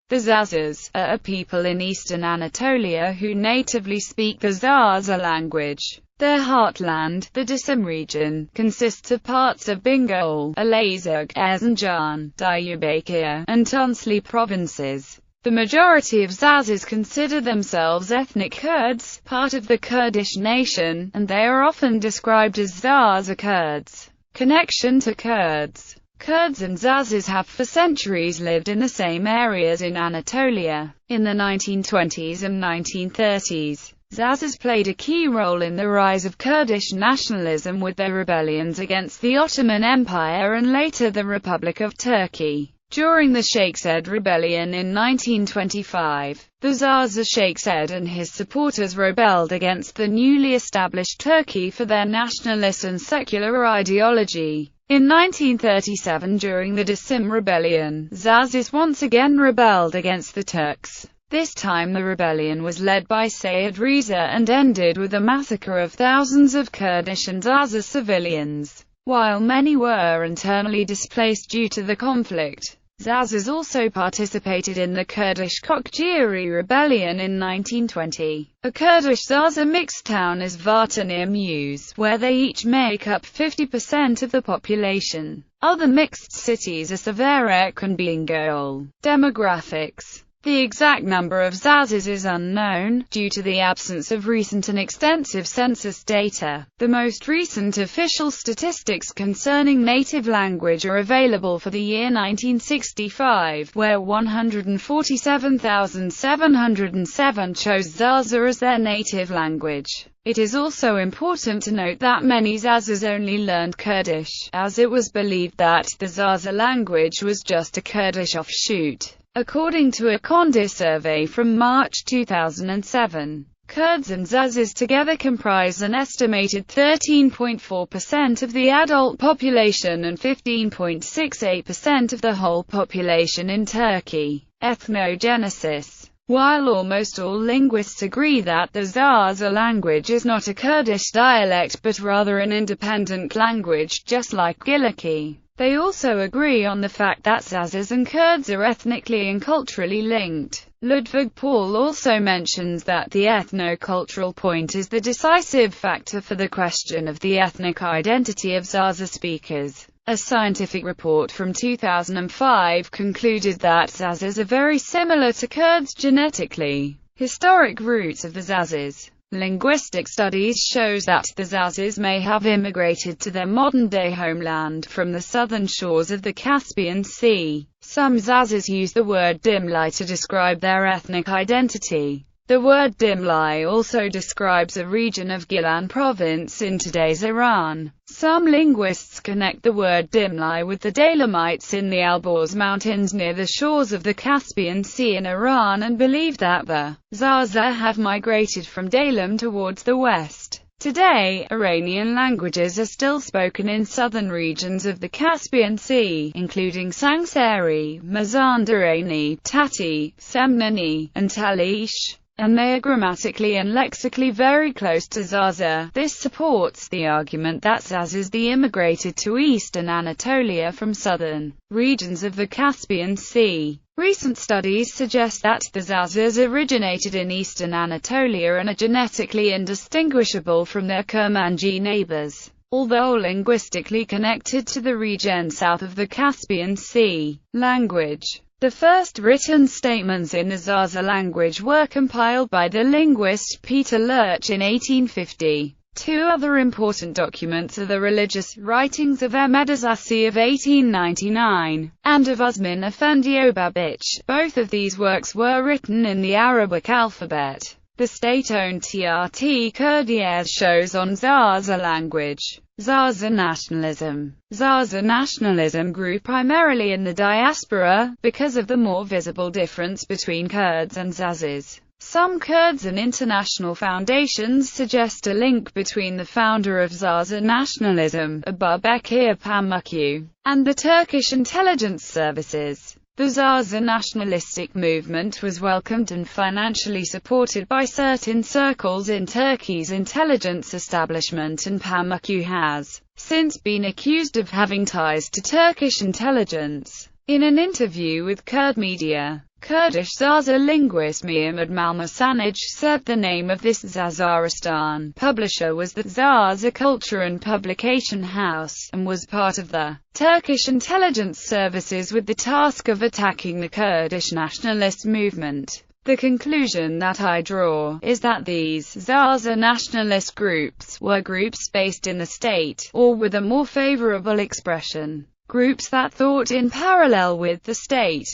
The Zazas are a people in eastern Anatolia who natively speak the Zaza language. Their heartland, the Disim region, consists of parts of Bingöl, Elazığ, Erzincan, Diyarbakır, and Tunceli provinces. The majority of Zazas consider themselves ethnic Kurds, part of the Kurdish nation, and they are often described as Zaza Kurds. Connection to Kurds. Kurds and Zazas have for centuries lived in the same areas in Anatolia. In the 1920s and 1930s, Zazas played a key role in the rise of Kurdish nationalism with their rebellions against the Ottoman Empire and later the Republic of Turkey. During the Sheikh Zayed rebellion in 1925, the Zaza Sheikh Zayed and his supporters rebelled against the newly established Turkey for their nationalist and secular ideology. In 1937, during the Disim rebellion, Zazas once again rebelled against the Turks. This time the rebellion was led by Sayyid Reza and ended with a massacre of thousands of Kurdish and Zaza civilians. While many were internally displaced due to the conflict, Zazas also participated in the Kurdish Kokjiri rebellion in 1920. A Kurdish Zaza mixed town is Varta near Muse, where they each make up 50% of the population. Other mixed cities are Severek and Bingöl. Demographics. The exact number of Zazas is unknown, due to the absence of recent and extensive census data. The most recent official statistics concerning native language are available for the year 1965, where 147,707 chose Zaza as their native language. It is also important to note that many Zazas only learned Kurdish, as it was believed that the Zaza language was just a Kurdish offshoot. According to a Conde survey from March 2007, Kurds and Zazas together comprise an estimated 13.4% of the adult population and 15.68% of the whole population in Turkey. Ethnogenesis. While almost all linguists agree that the Zaza language is not a Kurdish dialect but rather an independent language, just like Giliki, they also agree on the fact that Zazas and Kurds are ethnically and culturally linked. Ludwig Paul also mentions that the ethno-cultural point is the decisive factor for the question of the ethnic identity of Zaza speakers. A scientific report from 2005 concluded that Zazas are very similar to Kurds genetically. Historic roots of the Zazas. Linguistic studies shows that the Zazas may have immigrated to their modern-day homeland from the southern shores of the Caspian Sea. Some Zazas use the word Dimli to describe their ethnic identity. The word Dimli also describes a region of Gilan province in today's Iran. Some linguists connect the word Dimli with the Daylamites in the Alborz Mountains near the shores of the Caspian Sea in Iran and believe that the Zaza have migrated from Daylam towards the west. Today, Iranian languages are still spoken in southern regions of the Caspian Sea, including Sangsari, Mazandarani, Tati, Semnani, and Talish, and they are grammatically and lexically very close to Zaza. This supports the argument that Zazas immigrated to eastern Anatolia from southern regions of the Caspian Sea. Recent studies suggest that the Zazas originated in eastern Anatolia and are genetically indistinguishable from their Kurmanji neighbors, although linguistically connected to the region south of the Caspian Sea. Language. The first written statements in the Zaza language were compiled by the linguist Peter Lurch in 1850. Two other important documents are the religious writings of Ahmed Azasi of 1899, and of Osman Efendi Obabich. Both of these works were written in the Arabic alphabet. The state-owned TRT Kurdiye shows on Zaza language. Zaza nationalism. Zaza nationalism grew primarily in the diaspora, because of the more visible difference between Kurds and Zazas. Some Kurds and international foundations suggest a link between the founder of Zaza nationalism, Abubekir Pamuklu, and the Turkish intelligence services. The Zaza nationalistic movement was welcomed and financially supported by certain circles in Turkey's intelligence establishment, and Pamuklu has since been accused of having ties to Turkish intelligence. In an interview with Kurd media, Kurdish Zaza linguist Muhammad Malmasanaj said the name of this Zazaristan publisher was the Zaza Culture and Publication House, and was part of the Turkish intelligence services with the task of attacking the Kurdish nationalist movement. The conclusion that I draw is that these Zaza nationalist groups were groups based in the state, or with a more favorable expression, groups that thought in parallel with the state.